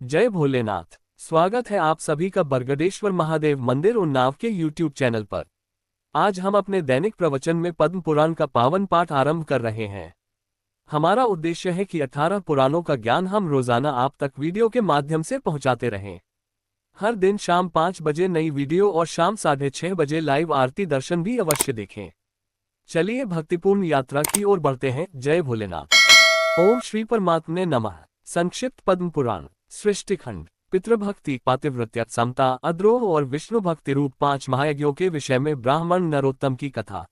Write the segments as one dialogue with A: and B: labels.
A: जय भोलेनाथ। स्वागत है आप सभी का बरगदेश्वर महादेव मंदिर उन्नाव के YouTube चैनल पर। आज हम अपने दैनिक प्रवचन में पद्म पुराण का पावन पाठ आरंभ कर रहे हैं। हमारा उद्देश्य है कि 18 पुराणों का ज्ञान हम रोजाना आप तक वीडियो के माध्यम से पहुंचाते रहें। हर दिन शाम 5 बजे नई वीडियो और शाम 6:30 बजे लाइव आरती दर्शन भी अवश्य देखें। चलिए भक्तिपूर्ण यात्रा की ओर बढ़ते हैं। जय भोलेनाथ। ओम श्री परमात्मने नमः। संक्षिप्त पद्म पुराण सृष्टिखंड पितृभक्ति पातिव्रत्य समता अद्रोह और विष्णु भक्ति रूप 5 महायज्ञों के विषय में ब्राह्मण नरोत्तम की कथा।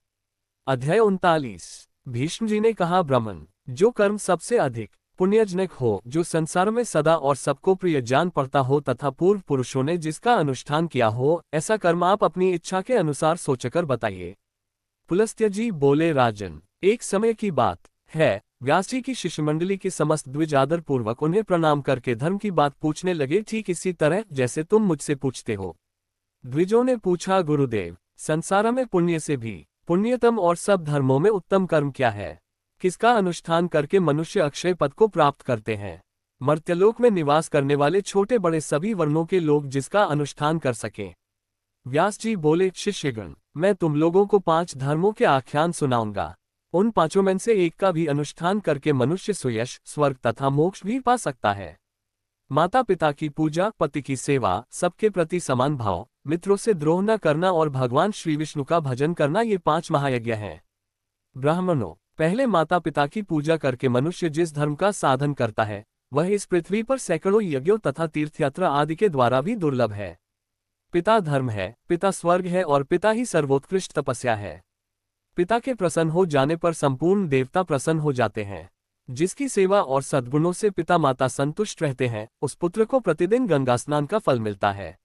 A: अध्याय 39। भीष्म जी ने कहा, ब्राह्मण जो कर्म सबसे अधिक पुण्यजनक हो, जो संसार में सदा और सबको प्रिय जान पड़ता हो तथा पूर्व पुरुषों ने जिसका अनुष्ठान किया हो, ऐसा कर्म आप अपनी इच्छा के अनुसार सोचकर बताइए। पुलस्त्य जी बोले, राजन एक समय की बात है, व्यास जी की शिष्यमंडली के समस्त द्विज आदर पूर्वक उन्हें प्रणाम करके धर्म की बात पूछने लगे, ठीक इसी तरह जैसे तुम मुझसे पूछते हो। द्विजों ने पूछा, गुरुदेव संसार में पुण्य से भी पुण्यतम और सब धर्मों में उत्तम कर्म क्या है? किसका अनुष्ठान करके मनुष्य अक्षय पद को प्राप्त करते हैं? मर्त्यलोक में निवास करने वाले छोटे बड़े सभी वर्णों के लोग जिसका अनुष्ठान कर सके। व्यास जी बोले, शिष्यगण मैं तुम लोगों को 5 धर्मों के आख्यान सुनाऊंगा। उन 5 में से एक का भी अनुष्ठान करके मनुष्य सुयश स्वर्ग तथा मोक्ष भी पा सकता है। माता पिता की पूजा, पति की सेवा, सबके प्रति समान भाव, मित्रों से द्रोह न करना और भगवान श्री विष्णु का भजन करना, ये 5 महायज्ञ हैं। ब्राह्मणों, पहले माता पिता की पूजा करके मनुष्य जिस धर्म का साधन करता है वह इस पृथ्वी पर सैकड़ों यज्ञों तथा तीर्थयात्रा आदि के द्वारा भी दुर्लभ है। पिता धर्म है, पिता स्वर्ग है और पिता ही सर्वोत्कृष्ट तपस्या है। पिता के प्रसन्न हो जाने पर संपूर्ण देवता प्रसन्न हो जाते हैं। जिसकी सेवा और सद्गुणों से पिता माता संतुष्ट रहते हैं, उस पुत्र को प्रतिदिन गंगा स्नान का फल मिलता है।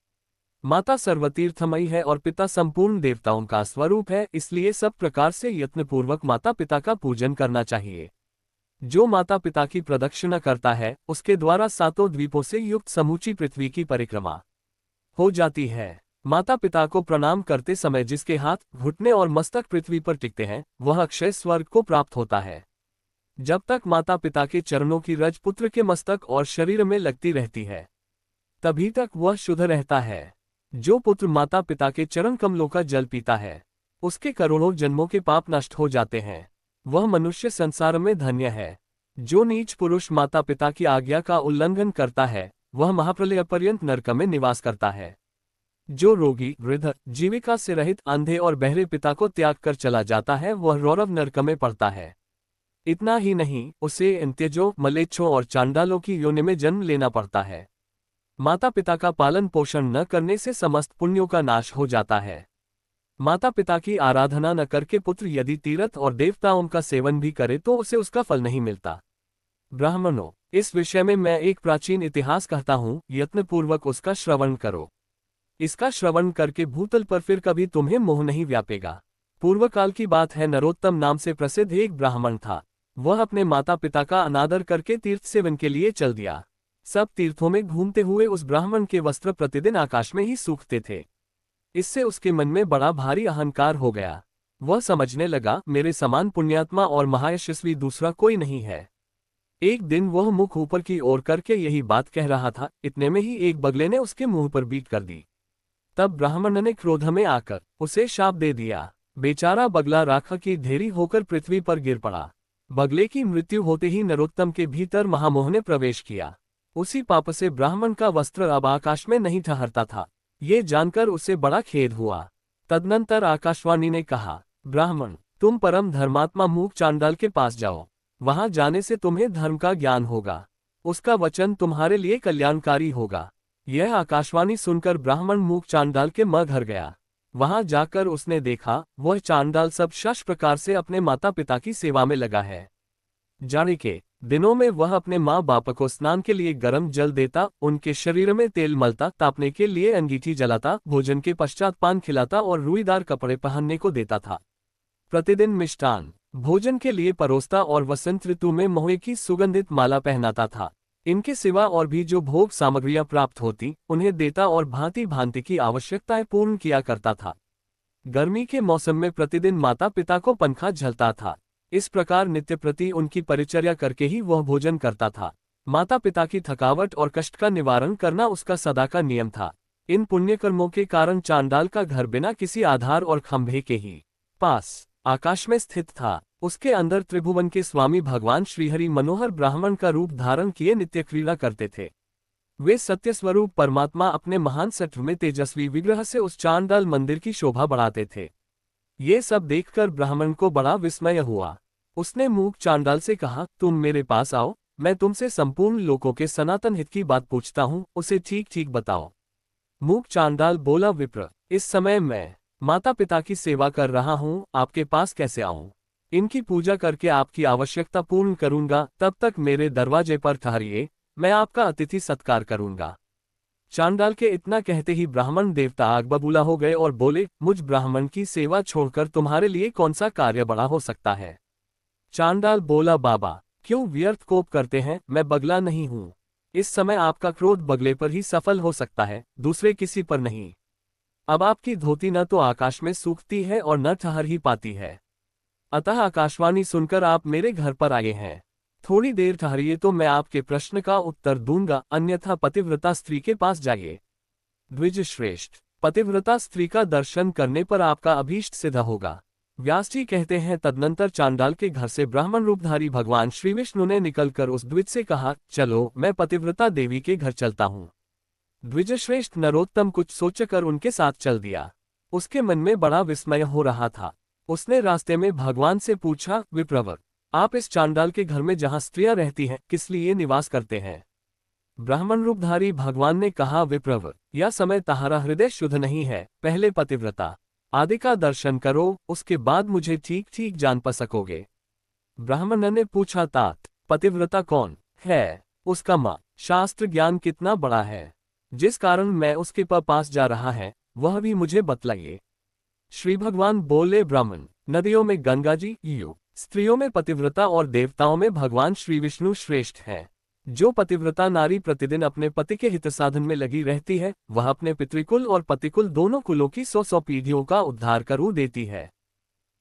A: माता सर्वतीर्थमयी है और पिता संपूर्ण देवताओं का स्वरूप है, इसलिए सब प्रकार से यत्नपूर्वक माता पिता का पूजन करना चाहिए। जो माता पिता की प्रदक्षिणा करता है उसके द्वारा 7 द्वीपों से युक्त समूची पृथ्वी की परिक्रमा हो जाती है। माता पिता को प्रणाम करते समय जिसके हाथ, घुटने और मस्तक पृथ्वी पर टिकते हैं वह अक्षय स्वर्ग को प्राप्त होता है। जब तक माता पिता के चरणों की रज पुत्र के मस्तक और शरीर में लगती रहती है तभी तक वह शुद्ध रहता है। जो पुत्र माता पिता के चरण कमलों का जल पीता है उसके करोड़ों जन्मों के पाप नष्ट हो जाते हैं। वह मनुष्य संसार में धन्य है। जो नीच पुरुष माता पिता की आज्ञा का उल्लंघन करता है वह महाप्रलय पर्यंत नरक में निवास करता है। जो रोगी, वृद्ध, जीविका से रहित, अंधे और बहरे पिता को त्याग कर चला जाता है वह रौरव नरक में पड़ता है। इतना ही नहीं, उसे इंत्यजों, मलेच्छों और चांडालों की योनि में जन्म लेना पड़ता है। माता पिता का पालन पोषण न करने से समस्त पुण्यों का नाश हो जाता है। माता पिता की आराधना न करके पुत्र यदि तीर्थ और देवताओं का सेवन भी करे तो उसे उसका फल नहीं मिलता। ब्राह्मणों, इस विषय में मैं एक प्राचीन इतिहास कहता हूँ, यत्नपूर्वक उसका श्रवण करो। इसका श्रवण करके भूतल पर फिर कभी तुम्हें मोह नहीं व्यापेगा। पूर्व काल की बात है, नरोत्तम नाम से प्रसिद्ध एक ब्राह्मण था। वह अपने माता पिता का अनादर करके तीर्थ सेवन के लिए चल दिया। सब तीर्थों में घूमते हुए उस ब्राह्मण के वस्त्र प्रतिदिन आकाश में ही सूखते थे। इससे उसके मन में बड़ा भारी अहंकार हो गया। वह समझने लगा, मेरे समान पुण्यात्मा और महायशस्वी दूसरा कोई नहीं है। एक दिन वह मुख ऊपर की ओर करके यही बात कह रहा था, इतने में ही एक बगले ने उसके मुंह पर बीट कर दी। तब ब्राह्मण ने क्रोध में आकर उसे शाप दे दिया। बेचारा बगला राख की ढेरी होकर पृथ्वी पर गिर पड़ा। बगले की मृत्यु होते ही नरोत्तम के भीतर महामोह ने प्रवेश किया। उसी पाप से ब्राह्मण का वस्त्र अब आकाश में नहीं ठहरता था। ये जानकर उसे बड़ा खेद हुआ। तदनंतर आकाशवाणी ने कहा, ब्राह्मण तुम परम धर्मात्मा मूक चांडाल के पास जाओ। वहां जाने से तुम्हें धर्म का ज्ञान होगा। उसका वचन तुम्हारे लिए कल्याणकारी होगा। यह आकाशवाणी सुनकर ब्राह्मण मूक चांडाल के घर गया। वहां जाकर उसने देखा वह चांडाल सब शश प्रकार से अपने माता पिता की सेवा में लगा है। जाड़े के दिनों में वह अपने माँ बाप को स्नान के लिए गर्म जल देता, उनके शरीर में तेल मलता, तापने के लिए अंगीठी जलाता, भोजन के पश्चात पान खिलाता और रुईदार कपड़े पहनने को देता था। प्रतिदिन मिष्टान भोजन के लिए परोसता और वसंत ऋतु में महुए की सुगंधित माला पहनाता था। इनके सिवा और भी जो भोग सामग्रियां प्राप्त होती उन्हें देता और भांति भांति की आवश्यकताएं पूर्ण किया करता था। गर्मी के मौसम में प्रतिदिन माता पिता को पंखा झलता था। इस प्रकार नित्य प्रति उनकी परिचर्या करके ही वह भोजन करता था। माता पिता की थकावट और कष्ट का निवारण करना उसका सदा का नियम था। इन पुण्यकर्मों के कारण चांडाल का घर बिना किसी आधार और खंभे के ही पास आकाश में स्थित था। उसके अंदर त्रिभुवन के स्वामी भगवान श्रीहरि मनोहर ब्राह्मण का रूप धारण किए नित्य क्रीड़ा करते थे। वे सत्य स्वरूप परमात्मा अपने महान सत्व में तेजस्वी विग्रह से उस चांडाल मंदिर की शोभा बढ़ाते थे। ये सब देखकर ब्राह्मण को बड़ा विस्मय हुआ। उसने मूक चांडाल से कहा, तुम मेरे पास आओ, मैं तुमसे संपूर्ण लोकों के सनातन हित की बात पूछता हूँ, उसे ठीक ठीक बताओ। मूक चांडाल बोला, विप्र, इस समय मैं माता पिता की सेवा कर रहा हूँ, आपके पास कैसे आऊँ? इनकी पूजा करके आपकी आवश्यकता पूर्ण करूंगा, तब तक मेरे दरवाजे पर ठहरिए, मैं आपका अतिथि सत्कार करूंगा। चांडाल के इतना कहते ही ब्राह्मण देवता आग बबूला हो गए और बोले, मुझ ब्राह्मण की सेवा छोड़कर तुम्हारे लिए कौन सा कार्य बड़ा हो सकता है? चांडाल बोला, बाबा, क्यों व्यर्थ कोप करते हैं, मैं बगला नहीं हूं। इस समय आपका क्रोध बगले पर ही सफल हो सकता है, दूसरे किसी पर नहीं। अब आपकी धोती न तो आकाश में सूखती है और न ठहर ही पाती है। अतः आकाशवाणी सुनकर आप मेरे घर पर आए हैं। थोड़ी देर ठहरिए तो मैं आपके प्रश्न का उत्तर दूंगा, अन्यथा पतिव्रता स्त्री के पास जाइए। द्विज श्रेष्ठ, पतिव्रता स्त्री का दर्शन करने पर आपका अभीष्ट सिद्ध होगा। व्यास जी कहते हैं, तदनंतर चांडाल के घर से ब्राह्मण रूपधारी भगवान श्री विष्णु ने निकलकर उस द्विज से कहा, चलो मैं पतिव्रता देवी के घर चलता हूँ। द्विजश्रेष्ठ नरोत्तम कुछ सोचकर उनके साथ चल दिया। उसके मन में बड़ा विस्मय हो रहा था। उसने रास्ते में भगवान से पूछा, विप्रवर, आप इस चांडाल के घर में जहाँ स्त्रियां रहती हैं, किस लिए निवास करते हैं? ब्राह्मण रूपधारी भगवान ने कहा, विप्रवर, यह समय तहारा हृदय शुद्ध नहीं है, पहले पतिव्रता आदि का दर्शन करो, उसके बाद मुझे ठीक ठीक जान पा सकोगे। ब्राह्मण ने पूछा, तात, पतिव्रता कौन है? उसका माँ शास्त्र ज्ञान कितना बड़ा है, जिस कारण मैं उसके पास जा रहा है, वह भी मुझे बतलाइए। श्री भगवान बोले, ब्राह्मण, नदियों में गंगा जी यू, स्त्रियों में पतिव्रता और देवताओं में भगवान श्री विष्णु श्रेष्ठ हैं। जो पतिव्रता नारी प्रतिदिन अपने पति के हित साधन में लगी रहती है, वह अपने पितृकुल और पतिकुल दोनों कुलों की 100 पीढ़ियों का उद्धार करू देती है।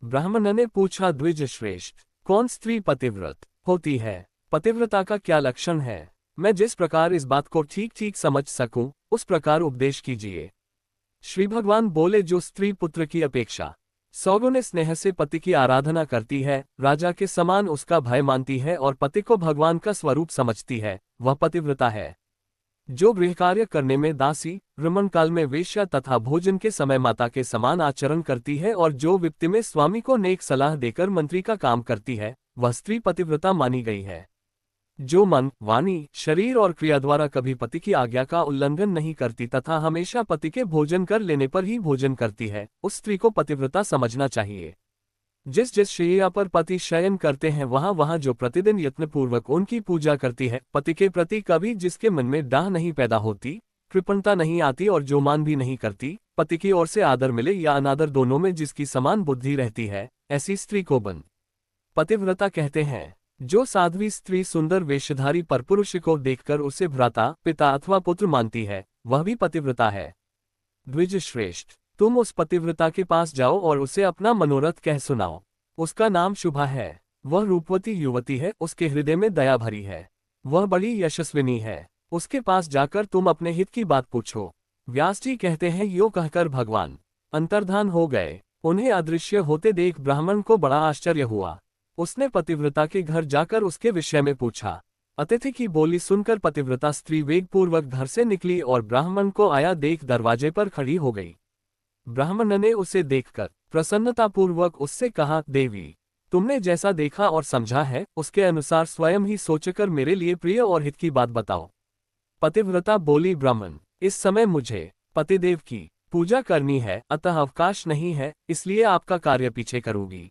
A: ब्राह्मण ने पूछा, द्विज श्रेष्ठ, कौन स्त्री पतिव्रत होती है? पतिव्रता का क्या लक्षण है? मैं जिस प्रकार इस बात को ठीक ठीक समझ सकूं, उस प्रकार उपदेश कीजिए। श्री भगवान बोले, जो स्त्री पुत्र की अपेक्षा सौगुण स्नेह से पति की आराधना करती है, राजा के समान उसका भय मानती है और पति को भगवान का स्वरूप समझती है, वह पतिव्रता है। जो गृह कार्य करने में दासी, रमण काल में वेश्या तथा भोजन के समय माता के समान आचरण करती है और जो विपत्ति में स्वामी को नेक सलाह देकर मंत्री का काम करती है, वह स्त्री पतिव्रता मानी गई है। जो मन, वाणी, शरीर और क्रिया द्वारा कभी पति की आज्ञा का उल्लंघन नहीं करती तथा हमेशा पति के भोजन कर लेने पर ही भोजन करती है, उस स्त्री को पतिव्रता समझना चाहिए। जिस जिस शैया पर पति शयन करते हैं, वहां वहां जो प्रतिदिन यत्नपूर्वक उनकी पूजा करती है, पति के प्रति कभी जिसके मन में डाह नहीं पैदा होती, कृपणता नहीं आती और जो मान भी नहीं करती, पति की ओर से आदर मिले या अनादर दोनों में जिसकी समान बुद्धि रहती है, ऐसी स्त्री को बन पतिव्रता कहते हैं। जो साध्वी स्त्री सुंदर वेशधारी परपुरुष को देखकर उसे भ्राता, पिता अथवा पुत्र मानती है, वह भी पतिव्रता है। द्विज श्रेष्ठ, तुम उस पतिव्रता के पास जाओ और उसे अपना मनोरथ कह सुनाओ। उसका नाम शुभा है, वह रूपवती युवती है, उसके हृदय में दया भरी है, वह बड़ी यशस्विनी है। उसके पास जाकर तुम अपने हित की बात पूछो। व्यास जी कहते हैं, यो कहकर भगवान अंतर्धान हो गए। उन्हें अदृश्य होते देख ब्राह्मण को बड़ा आश्चर्य हुआ। उसने पतिव्रता के घर जाकर उसके विषय में पूछा। अतिथि की बोली सुनकर पतिव्रता स्त्री वेगपूर्वक घर से निकली और ब्राह्मण को आया देख दरवाजे पर खड़ी हो गई। ब्राह्मण ने उसे देखकर प्रसन्नतापूर्वक उससे कहा, देवी, तुमने जैसा देखा और समझा है, उसके अनुसार स्वयं ही सोचकर मेरे लिए प्रिय और हित की बात बताओ। पतिव्रता बोली, ब्राह्मण, इस समय मुझे पतिदेव की पूजा करनी है, अतः अवकाश नहीं है, इसलिए आपका कार्य पीछे करूंगी।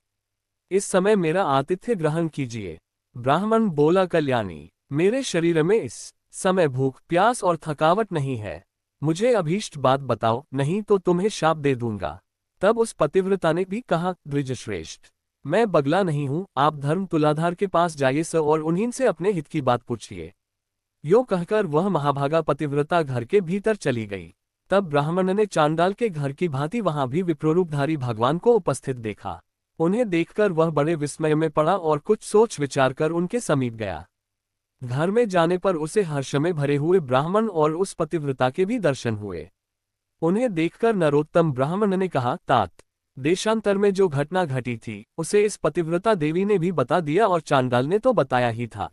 A: इस समय मेरा आतिथ्य ग्रहण कीजिए। ब्राह्मण बोला, कल्याणी, मेरे शरीर में इस समय भूख, प्यास और थकावट नहीं है, मुझे अभीष्ट बात बताओ, नहीं तो तुम्हें शाप दे दूंगा। तब उस पतिव्रता ने भी कहा, द्विजश्रेष्ठ, मैं बगला नहीं हूं, आप धर्म तुलाधार के पास जाइए और उन्हीं से अपने हित की बात पूछिए। यो कहकर वह महाभागा पतिव्रता घर के भीतर चली गई। तब ब्राह्मण ने चांडाल के घर की भांति वहां भी विप्रोरूपधारी भगवान को उपस्थित देखा। उन्हें देखकर वह बड़े विस्मय में पड़ा और कुछ सोच विचार कर उनके समीप गया। घर में जाने पर उसे हर्ष में भरे हुए ब्राह्मण और उस पतिव्रता के भी दर्शन हुए। उन्हें देखकर नरोत्तम ब्राह्मण ने कहा, तात, देशांतर में जो घटना घटी थी उसे इस पतिव्रता देवी ने भी बता दिया और चांडाल ने तो बताया ही था।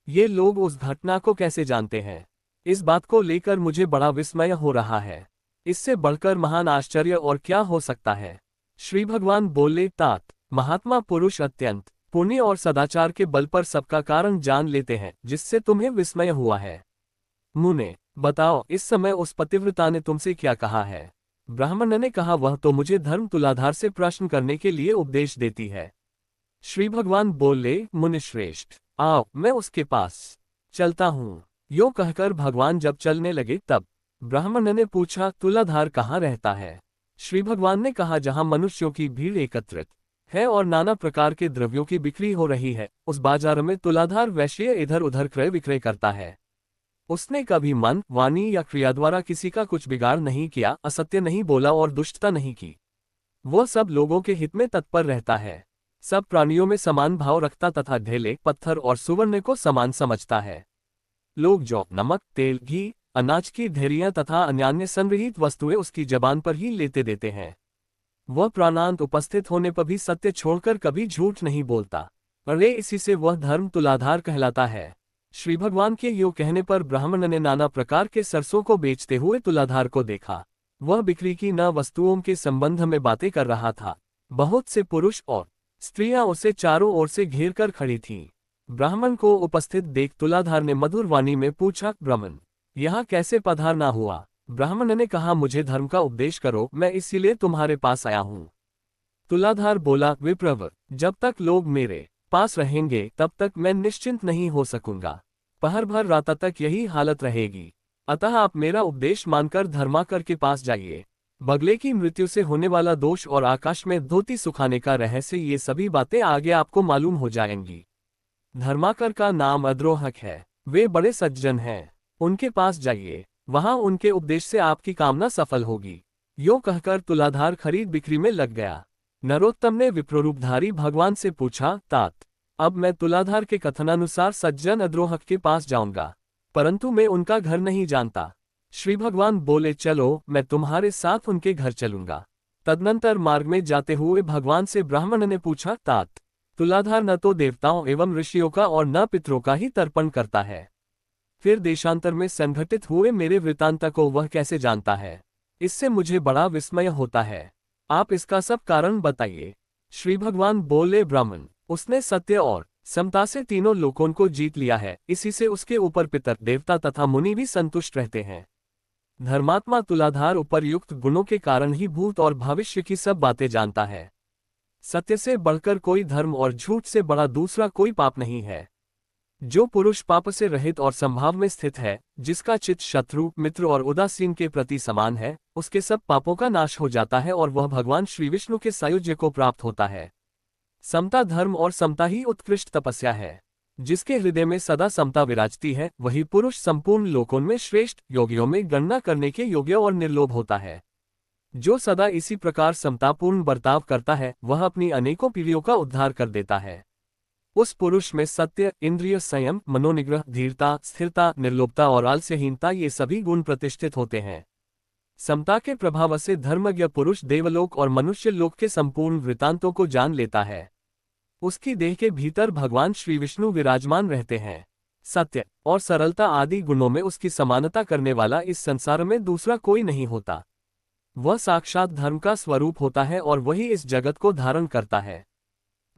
A: ये लोग उस घटना को कैसे जानते हैं? इस बात को लेकर मुझे बड़ा विस्मय हो रहा है। इससे बढ़कर महान आश्चर्य और क्या हो सकता है? श्री भगवान बोले, तात, महात्मा पुरुष अत्यंत पुण्य और सदाचार के बल पर सबका कारण जान लेते हैं, जिससे तुम्हें विस्मय हुआ है। मुने, बताओ, इस समय उस पतिव्रता ने तुमसे क्या कहा है? ब्राह्मण ने कहा, वह तो मुझे धर्म तुलाधार से प्रश्न करने के लिए उपदेश देती है। श्री भगवान बोले, मुनिश्रेष्ठ, आओ मैं उसके पास चलता हूँ। यो कहकर भगवान जब चलने लगे तब ब्राह्मण ने पूछा, तुलाधार कहाँ रहता है? श्री भगवान ने कहा, जहाँ मनुष्यों की भीड़ एकत्रित है और नाना प्रकार के द्रव्यों की बिक्री हो रही है, उस बाजार में तुलाधार वैश्य इधर उधर क्रय विक्रय करता है। उसने कभी मन, वाणी या क्रिया द्वारा किसी का कुछ बिगाड़ नहीं किया, असत्य नहीं बोला और दुष्टता नहीं की। वह सब लोगों के हित में तत्पर रहता है, सब प्राणियों में समान भाव रखता तथा ढेले, पत्थर और सुवर्ण को समान समझता है। लोग जौ, नमक, तेल, घी, अनाज की ढेरियां तथा अन्यान्य संग्रहित वस्तुएं उसकी जबान पर ही लेते देते हैं। वह प्राणांत उपस्थित होने पर भी सत्य छोड़कर कभी झूठ नहीं बोलता, अरे इसी से वह धर्म तुलाधार कहलाता है। श्री भगवान के यो कहने पर ब्राह्मण ने नाना प्रकार के सरसों को बेचते हुए तुलाधार को देखा। वह बिक्री की न वस्तुओं के संबंध में बातें कर रहा था। बहुत से पुरुष और स्त्रियां उसे चारों ओर से घेर कर खड़ी थीं। ब्राह्मण को उपस्थित देख तुलाधार ने मधुर वाणी में पूछा, ब्राह्मण, यहाँ कैसे पधारना हुआ? ब्राह्मण ने कहा, मुझे धर्म का उपदेश करो, मैं इसीलिए तुम्हारे पास आया हूँ। तुलाधार बोला, विप्रवर, जब तक लोग मेरे पास रहेंगे तब तक मैं निश्चिंत नहीं हो सकूंगा। पहर भर रात तक यही हालत रहेगी। अतः आप मेरा उपदेश मानकर धर्माकर के पास जाइए। बगले की मृत्यु से होने वाला दोष और आकाश में धोती सुखाने का रहस्य, ये सभी बातें आगे आपको मालूम हो जाएंगी। धर्माकर का नाम अद्रोहक है, वे बड़े सज्जन हैं, उनके पास जाइए, वहां उनके उपदेश से आपकी कामना सफल होगी। यो कहकर तुलाधार खरीद बिक्री में लग गया। नरोत्तम ने विप्ररूपधारी भगवान से पूछा, तात, अब मैं तुलाधार के कथनानुसार सज्जन अद्रोहक के पास जाऊंगा, परंतु मैं उनका घर नहीं जानता। श्री भगवान बोले, चलो मैं तुम्हारे साथ उनके घर चलूंगा। तदनंतर मार्ग में जाते हुए भगवान से ब्राह्मण ने पूछा, तात, तुलाधार न तो देवताओं एवं ऋषियों का और न पितरों का ही तर्पण करता है, फिर देशांतर में संघटित हुए मेरे वृतांत को वह कैसे जानता है? इससे मुझे बड़ा विस्मय होता है। आप इसका सब कारण बताइए। श्री भगवान बोले, ब्राह्मण, उसने सत्य और समता से तीनों लोकों को जीत लिया है, इसी से उसके ऊपर पितर, देवता तथा मुनि भी संतुष्ट रहते हैं। धर्मात्मा तुलाधार उपर्युक्त गुणों के कारण ही भूत और भविष्य की सब बातें जानता है। सत्य से बढ़कर कोई धर्म और झूठ से बड़ा दूसरा कोई पाप नहीं है। जो पुरुष पाप से रहित और संभाव में स्थित है, जिसका चित्त शत्रु, मित्र और उदासीन के प्रति समान है, उसके सब पापों का नाश हो जाता है और वह भगवान श्री विष्णु के सायुज्य को प्राप्त होता है। समता धर्म और समता ही उत्कृष्ट तपस्या है। जिसके हृदय में सदा समता विराजती है, वही पुरुष संपूर्ण लोकों में श्रेष्ठ, योगियों में गणना करने के योग्य और निर्लोभ होता है। जो सदा इसी प्रकार समतापूर्ण बर्ताव करता है, वह अपनी अनेकों पीढ़ियों का उद्धार कर देता है। उस पुरुष में सत्य, इंद्रिय संयम, मनोनिग्रह, धीरता, स्थिरता, निर्लोभता और आलस्यहीनता, ये सभी गुण प्रतिष्ठित होते हैं। समता के प्रभाव से धर्मज्ञ पुरुष देवलोक और मनुष्य लोक के संपूर्ण वृतांतों को जान लेता है। उसकी देह के भीतर भगवान श्री विष्णु विराजमान रहते हैं। सत्य और सरलता आदि गुणों में उसकी समानता करने वाला इस संसार में दूसरा कोई नहीं होता। वह साक्षात धर्म का स्वरूप होता है और वही इस जगत को धारण करता है।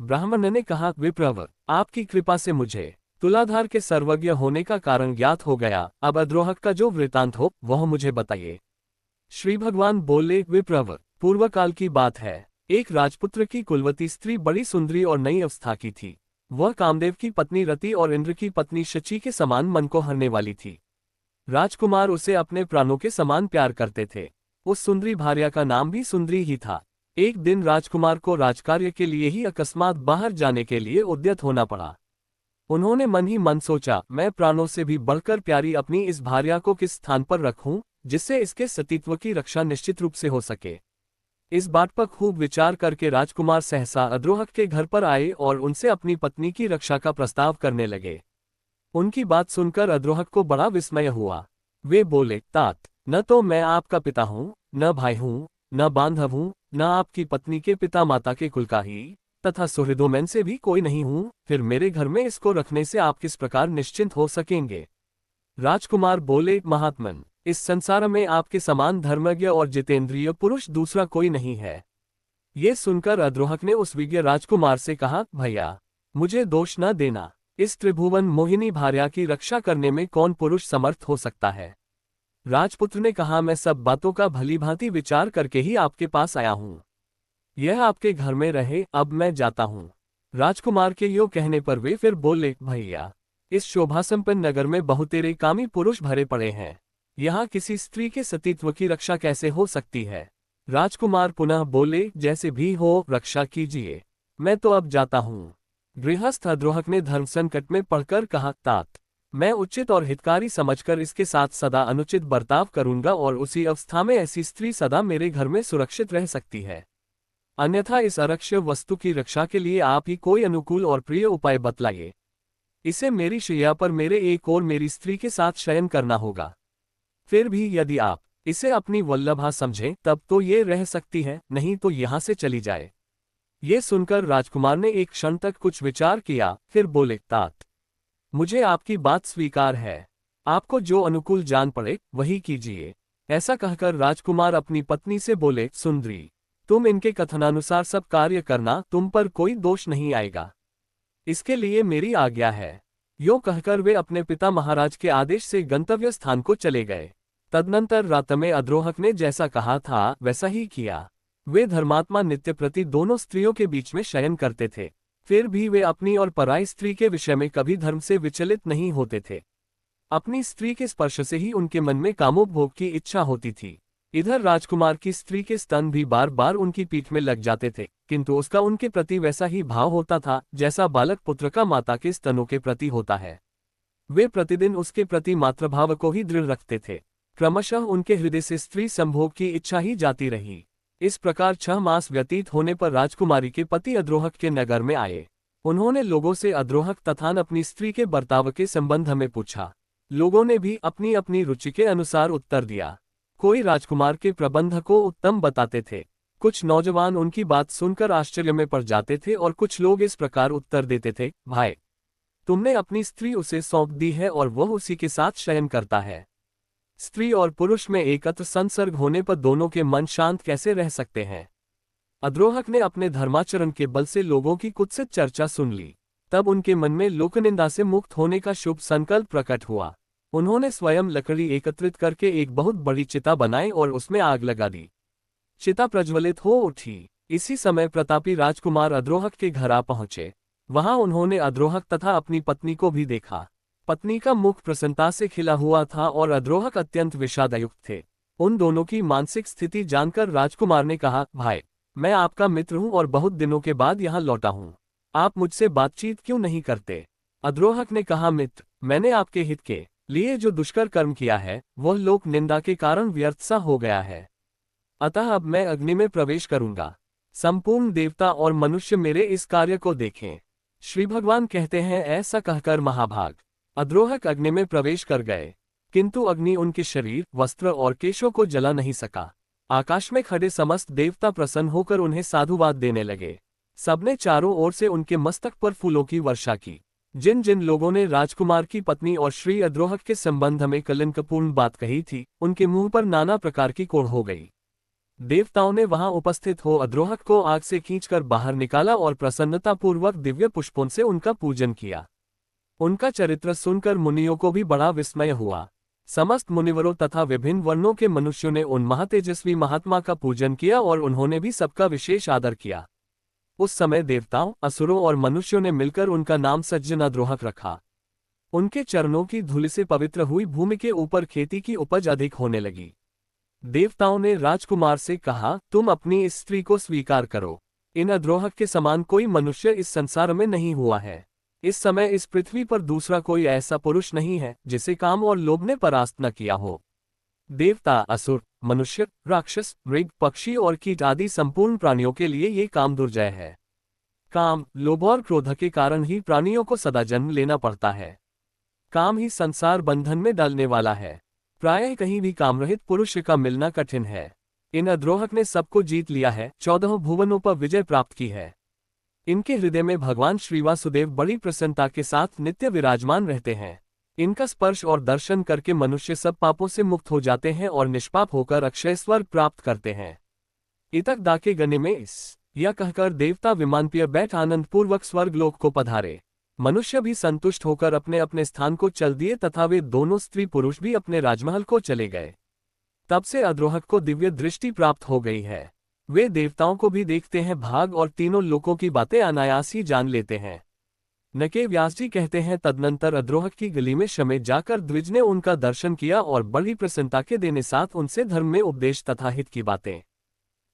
A: ब्राह्मण ने कहा, विप्रवर, आपकी कृपा से मुझे तुलाधार के सर्वज्ञ होने का कारण ज्ञात हो गया। अब अद्रोहक का जो वृतांत हो वह मुझे बताइए। श्री भगवान बोले, विप्रवर, पूर्व काल की बात है। एक राजपुत्र की कुलवती स्त्री बड़ी सुंदरी और नई अवस्था की थी। वह कामदेव की पत्नी रति और इंद्र की पत्नी शची के समान मन को हरने वाली थी। राजकुमार उसे अपने प्राणों के समान प्यार करते थे। उस सुंदरी भार्या का नाम भी सुंदरी ही था। एक दिन राजकुमार को राजकार्य के लिए ही अकस्मात बाहर जाने के लिए उद्यत होना पड़ा। उन्होंने मन ही मन सोचा, मैं प्राणों से भी बढ़कर प्यारी अपनी इस भार्या को किस स्थान पर रखूं, जिससे इसके सतीत्व की रक्षा निश्चित रूप से हो सके। इस बात पर खूब विचार करके राजकुमार सहसा अद्रोहक के घर पर आए और उनसे अपनी पत्नी की रक्षा का प्रस्ताव करने लगे। उनकी बात सुनकर अद्रोहक को बड़ा विस्मय हुआ। वे बोले, तात, न तो मैं आपका पिता हूँ, न भाई हूँ, न बांधव हूँ, न आपकी पत्नी के पिता माता के कुल का ही, तथा सुहृदों में से भी कोई नहीं हूँ, फिर मेरे घर में इसको रखने से आप किस प्रकार निश्चिंत हो सकेंगे। राजकुमार बोले, महात्मन, इस संसार में आपके समान धर्मज्ञ और जितेंद्रिय पुरुष दूसरा कोई नहीं है। ये सुनकर अद्रोहक ने उस विज्ञ राजकुमार से कहा, भैया, मुझे दोष न देना, इस त्रिभुवन मोहिनी भार्या की रक्षा करने में कौन पुरुष समर्थ हो सकता है। राजपुत्र ने कहा, मैं सब बातों का भलीभांति विचार करके ही आपके पास आया हूँ। यह आपके घर में रहे, अब मैं जाता हूँ। राजकुमार के यो कहने पर वे फिर बोले, भैया, इस शोभासंपन्न नगर में बहुतेरे कामी पुरुष भरे पड़े हैं, यहाँ किसी स्त्री के सतीत्व की रक्षा कैसे हो सकती है। राजकुमार पुनः बोले, जैसे भी हो रक्षा कीजिए, मैं तो अब जाता हूँ। गृहस्थ अद्रोहक ने धर्म संकट में पड़कर कहा, तात, मैं उचित और हितकारी समझकर इसके साथ सदा अनुचित बर्ताव करूंगा और उसी अवस्था में ऐसी स्त्री सदा मेरे घर में सुरक्षित रह सकती है। अन्यथा इस अरक्ष्य वस्तु की रक्षा के लिए आप ही कोई अनुकूल और प्रिय उपाय बतलाइए। इसे मेरी शैया पर मेरे एक और मेरी स्त्री के साथ शयन करना होगा। फिर भी यदि आप इसे अपनी वल्लभा समझें तब तो ये रह सकती है, नहीं तो यहाँ से चली जाए। ये सुनकर राजकुमार ने एक क्षण तक कुछ विचार किया, फिर बोले, तात, मुझे आपकी बात स्वीकार है, आपको जो अनुकूल जान पड़े वही कीजिए। ऐसा कहकर राजकुमार अपनी पत्नी से बोले, सुंदरी, तुम इनके कथनानुसार सब कार्य करना, तुम पर कोई दोष नहीं आएगा, इसके लिए मेरी आज्ञा है। यो कहकर वे अपने पिता महाराज के आदेश से गंतव्य स्थान को चले गए। तदनंतर रात में अद्रोहक ने जैसा कहा था वैसा ही किया। वे धर्मात्मा नित्य प्रति दोनों स्त्रियों के बीच में शयन करते थे, फिर भी वे अपनी और पराई स्त्री के विषय में कभी धर्म से विचलित नहीं होते थे। अपनी स्त्री के स्पर्श से ही उनके मन में कामोपभोग की इच्छा होती थी। इधर राजकुमार की स्त्री के स्तन भी बार बार उनकी पीठ में लग जाते थे, किंतु उसका उनके प्रति वैसा ही भाव होता था जैसा बालक पुत्र का माता के स्तनों के प्रति होता है। वे प्रतिदिन उसके प्रति मातृभाव को ही दृढ़ रखते थे। क्रमशः उनके हृदय से स्त्री संभोग की इच्छा ही जाती रही। इस प्रकार 6 मास व्यतीत होने पर राजकुमारी के पति अद्रोहक के नगर में आए। उन्होंने लोगों से अद्रोहक तथा अपनी स्त्री के बर्ताव के संबंध में पूछा। लोगों ने भी अपनी अपनी रुचि के अनुसार उत्तर दिया। कोई राजकुमार के प्रबंध को उत्तम बताते थे, कुछ नौजवान उनकी बात सुनकर आश्चर्य में पड़ जाते थे और कुछ लोग इस प्रकार उत्तर देते थे, भाई, तुमने अपनी स्त्री उसे सौंप दी है और वह उसी के साथ शयन करता है। स्त्री और पुरुष में एकत्र संसर्ग होने पर दोनों के मन शांत कैसे रह सकते हैं। अद्रोहक ने अपने धर्माचरण के बल से लोगों की कुत्सित चर्चा सुन ली। तब उनके मन में लोकनिंदा से मुक्त होने का शुभ संकल्प प्रकट हुआ। उन्होंने स्वयं लकड़ी एकत्रित करके एक बहुत बड़ी चिता बनाई और उसमें आग लगा दी। चिता प्रज्वलित हो उठी। इसी समय प्रतापी राजकुमार अद्रोहक के घर आ पहुंचे। वहां उन्होंने अद्रोहक तथा अपनी पत्नी को भी देखा। पत्नी का मुख प्रसन्नता से खिला हुआ था और अद्रोहक अत्यंत विषादयुक्त थे। उन दोनों की मानसिक स्थिति जानकर राजकुमार ने कहा, भाई, मैं आपका मित्र हूं और बहुत दिनों के बाद यहाँ लौटा हूं, आप मुझसे बातचीत क्यों नहीं करते। अद्रोहक ने कहा, मित्र, मैंने आपके हित के लिए जो दुष्कर कर्म किया है वह लोक निंदा के कारण व्यर्थ सा हो गया है। अतः अब मैं अग्नि में प्रवेश करूंगा। संपूर्ण देवता और मनुष्य मेरे इस कार्य को देखें। श्री भगवान कहते हैं, ऐसा कहकर महाभाग अद्रोहक अग्नि में प्रवेश कर गए, किंतु अग्नि उनके शरीर, वस्त्र और केशों को जला नहीं सका। आकाश में खड़े समस्त देवता प्रसन्न होकर उन्हें साधुवाद देने लगे। सबने चारों ओर से उनके मस्तक पर फूलों की वर्षा की। जिन जिन लोगों ने राजकुमार की पत्नी और श्री अद्रोहक के संबंध में कलंकपूर्ण बात कही थी, उनके मुंह पर नाना प्रकार की कोढ़ हो गई। देवताओं ने वहां उपस्थित हो अद्रोहक को आग से खींचकर बाहर निकाला और प्रसन्नतापूर्वक दिव्य पुष्पों से उनका पूजन किया। उनका चरित्र सुनकर मुनियों को भी बड़ा विस्मय हुआ। समस्त मुनिवरों तथा विभिन्न वर्णों के मनुष्यों ने उन महातेजस्वी महात्मा का पूजन किया और उन्होंने भी सबका विशेष आदर किया। उस समय देवताओं, असुरों और मनुष्यों ने मिलकर उनका नाम सज्जन अद्रोहक रखा। उनके चरणों की धूलि से पवित्र हुई भूमि के ऊपर खेती की उपज अधिक होने लगी। देवताओं ने राजकुमार से कहा, तुम अपनी इस स्त्री को स्वीकार करो। इन अद्रोहक के समान कोई मनुष्य इस संसार में नहीं हुआ है। इस समय इस पृथ्वी पर दूसरा कोई ऐसा पुरुष नहीं है जिसे काम और लोभ ने परास्त न किया हो। देवता, असुर, मनुष्य, राक्षस, मृग, पक्षी और कीट आदि संपूर्ण प्राणियों के लिए ये काम दुर्जय है। काम, लोभ और क्रोध के कारण ही प्राणियों को सदा जन्म लेना पड़ता है। काम ही संसार बंधन में डालने वाला है। प्रायः कहीं भी कामरहित पुरुष का मिलना कठिन है। इन अद्रोहक ने सबको जीत लिया है, 14 भुवनों पर विजय प्राप्त की है। इनके हृदय में भगवान श्री वासुदेव बड़ी प्रसन्नता के साथ नित्य विराजमान रहते हैं। इनका स्पर्श और दर्शन करके मनुष्य सब पापों से मुक्त हो जाते हैं और निष्पाप होकर अक्षय स्वर्ग प्राप्त करते हैं। इतक दाके गने में इस यह कहकर देवता विमान पर बैठ आनंद पूर्वक स्वर्गलोक को पधारे। मनुष्य भी संतुष्ट होकर अपने अपने स्थान को चल दिए तथा वे दोनों स्त्री पुरुष भी अपने राजमहल को चले गए। तब से अद्रोहक को दिव्य दृष्टि प्राप्त हो गई है। वे देवताओं को भी देखते हैं भाग और तीनों लोकों की बातें अनायास ही जान लेते हैं। नके व्यास जी कहते हैं, तदनंतर अद्रोहक की गली में शमे जाकर द्विज ने उनका दर्शन किया और बड़ी प्रसन्नता के देने साथ उनसे धर्म में उपदेश तथा हित की बातें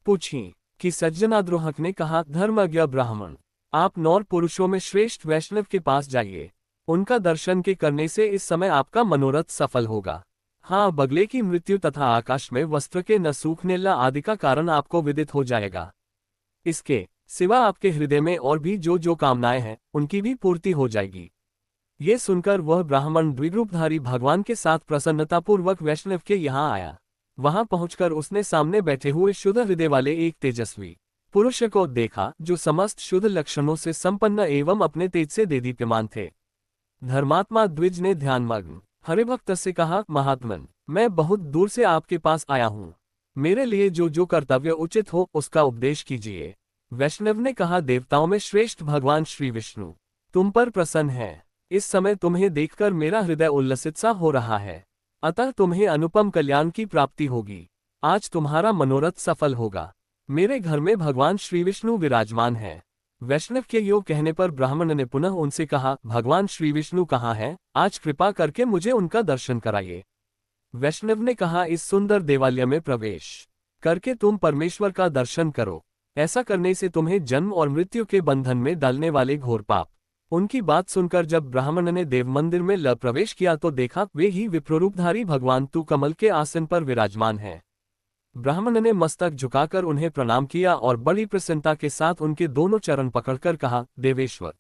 A: पूछी। कि सज्जन अद्रोहक ने कहा, धर्मज्ञ ब्राह्मण, आप नौर पुरुषों में श्रेष्ठ वैष्णव के पास जाइए। उनका दर्शन के करने से इस समय आपका मनोरथ सफल होगा। हाँ, बगले की मृत्यु तथा आकाश में वस्त्र के न सूखने आदि का कारण आपको विदित हो जाएगा। इसके सिवा आपके हृदय में और भी जो जो कामनाएं हैं उनकी भी पूर्ति हो जाएगी। ये सुनकर वह ब्राह्मण द्विरूपधारी भगवान के साथ प्रसन्नतापूर्वक वैष्णव के यहाँ आया। वहां पहुंचकर उसने सामने बैठे हुए शुद्ध हृदय वाले एक तेजस्वी पुरुष को देखा, जो समस्त शुद्ध लक्षणों से संपन्न एवं अपने तेज से देदीप्यमान थे। धर्मात्मा द्विज ने ध्यानमग्न हरिभक्त से कहा, महात्मन, मैं बहुत दूर से आपके पास आया हूँ। मेरे लिए जो जो कर्तव्य उचित हो उसका उपदेश कीजिए। वैष्णव ने कहा, देवताओं में श्रेष्ठ भगवान श्री विष्णु तुम पर प्रसन्न है। इस समय तुम्हें देखकर मेरा हृदय उल्लसित सा हो रहा है, अतः तुम्हें अनुपम कल्याण की प्राप्ति होगी। आज तुम्हारा मनोरथ सफल होगा। मेरे घर में भगवान श्री विष्णु विराजमान है। वैष्णव के योग कहने पर ब्राह्मण ने पुनः उनसे कहा, भगवान श्री विष्णु कहाँ हैं? आज कृपा करके मुझे उनका दर्शन कराइए। वैष्णव ने कहा, इस सुंदर देवालय में प्रवेश करके तुम परमेश्वर का दर्शन करो। ऐसा करने से तुम्हें जन्म और मृत्यु के बंधन में डालने वाले घोर पाप। उनकी बात सुनकर जब ब्राह्मण ने देव मंदिर में प्रवेश किया तो देखा वे ही विप्रोरूपधारी भगवान तू कमल के आसन पर विराजमान हैं। ब्राह्मण ने मस्तक झुकाकर उन्हें प्रणाम किया और बड़ी प्रसन्नता के साथ उनके दोनों चरण पकड़कर कहा, देवेश्वर,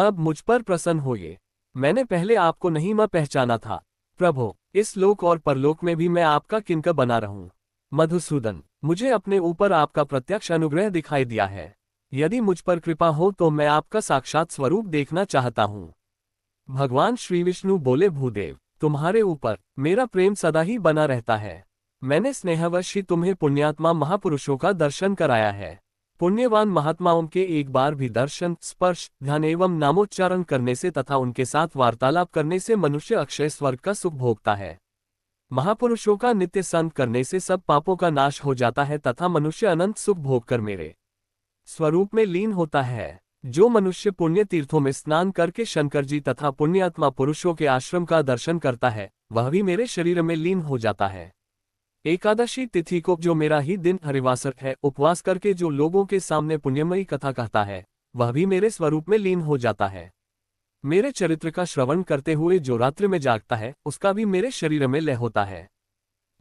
A: अब मुझ पर प्रसन्न होइए। मैंने पहले आपको नहीं पहचाना था। प्रभु, इस लोक और परलोक में भी मैं आपका किंकर बना रहूं। मधुसूदन, मुझे अपने ऊपर आपका प्रत्यक्ष अनुग्रह दिखाई दिया है। यदि मुझ पर कृपा हो तो मैं आपका साक्षात स्वरूप देखना चाहता हूँ। भगवान श्री विष्णु बोले, भूदेव, तुम्हारे ऊपर मेरा प्रेम सदा ही बना रहता है। मैंने स्नेहवश ही तुम्हें पुण्यात्मा महापुरुषों का दर्शन कराया है। पुण्यवान महात्माओं के एक बार भी दर्शन, स्पर्श, ध्यान एवं नामोच्चारण करने से तथा उनके साथ वार्तालाप करने से मनुष्य अक्षय स्वर्ग का सुख भोगता है। महापुरुषों का नित्य संत करने से सब पापों का नाश हो जाता है तथा मनुष्य अनंत सुख भोगकर मेरे स्वरूप में लीन होता है। जो मनुष्य पुण्य तीर्थों में स्नान करके शंकर जी तथा पुण्यात्मा पुरुषों के आश्रम का दर्शन करता है, वह भी मेरे शरीर में लीन हो जाता है। एकादशी तिथि को जो मेरा ही दिन हरिवासर है, उपवास करके जो लोगों के सामने पुण्यमयी कथा कहता है, वह भी मेरे स्वरूप में लीन हो जाता है। मेरे चरित्र का श्रवण करते हुए जो रात्रि में जागता है, उसका भी मेरे शरीर में लय होता है।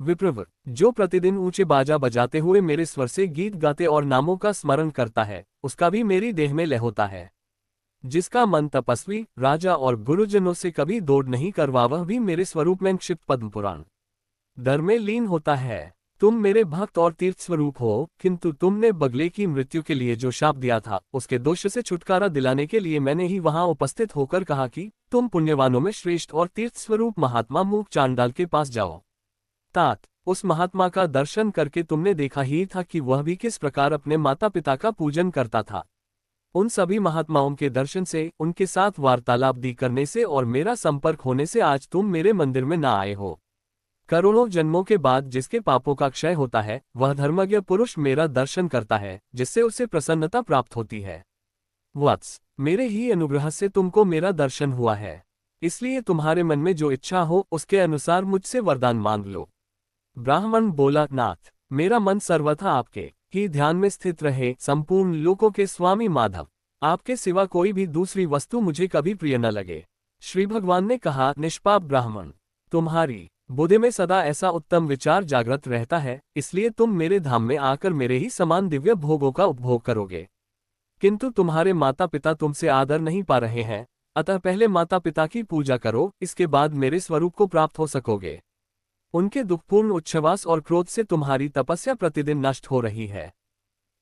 A: विप्रवर, जो प्रतिदिन ऊंचे बाजा बजाते हुए मेरे स्वर से गीत गाते और नामों का स्मरण करता है, उसका भी मेरी देह में लय होता है। जिसका मन तपस्वी, राजा और गुरुजनों से कभी दौड़ नहीं करवा, वह भी मेरे स्वरूप में क्षिप्त पद्म पुराण दर में लीन होता है। तुम मेरे भक्त और तीर्थ स्वरूप हो, किंतु तुमने बगले की मृत्यु के लिए जो शाप दिया था, उसके दोष से छुटकारा दिलाने के लिए मैंने ही वहां उपस्थित होकर कहा कि तुम पुण्यवानों में श्रेष्ठ और तीर्थ स्वरूप महात्मा मूक चांडाल के पास जाओ। तात, उस महात्मा का दर्शन करके तुमने देखा ही था कि वह भी किस प्रकार अपने माता पिता का पूजन करता था। उन सभी महात्माओं के दर्शन से, उनके साथ वार्तालाप दी करने से और मेरा संपर्क होने से आज तुम मेरे मंदिर में न आए हो। करोड़ों जन्मों के बाद जिसके पापों का क्षय होता है, वह धर्मज्ञ पुरुष मेरा दर्शन करता है, जिससे उसे प्रसन्नता प्राप्त होती है। वत्स, मेरे ही अनुग्रह से तुमको मेरा दर्शन हुआ है, इसलिए तुम्हारे मन में जो इच्छा हो उसके अनुसार मुझसे वरदान मांग लो। ब्राह्मण बोला, नाथ, मेरा मन सर्वथा आपके ही ध्यान में स्थित रहे। संपूर्ण लोकों के स्वामी माधव, आपके सिवा कोई भी दूसरी वस्तु मुझे कभी प्रिय न लगे। श्री भगवान ने कहा, निष्पाप ब्राह्मण, तुम्हारी बुद्धि में सदा ऐसा उत्तम विचार जागृत रहता है, इसलिए तुम मेरे धाम में आकर मेरे ही समान दिव्य भोगों का उपभोग करोगे। किंतु तुम्हारे माता पिता तुमसे आदर नहीं पा रहे हैं, अतः पहले माता पिता की पूजा करो, इसके बाद मेरे स्वरूप को प्राप्त हो सकोगे। उनके दुखपूर्ण उच्छ्वास और क्रोध से तुम्हारी तपस्या प्रतिदिन नष्ट हो रही है।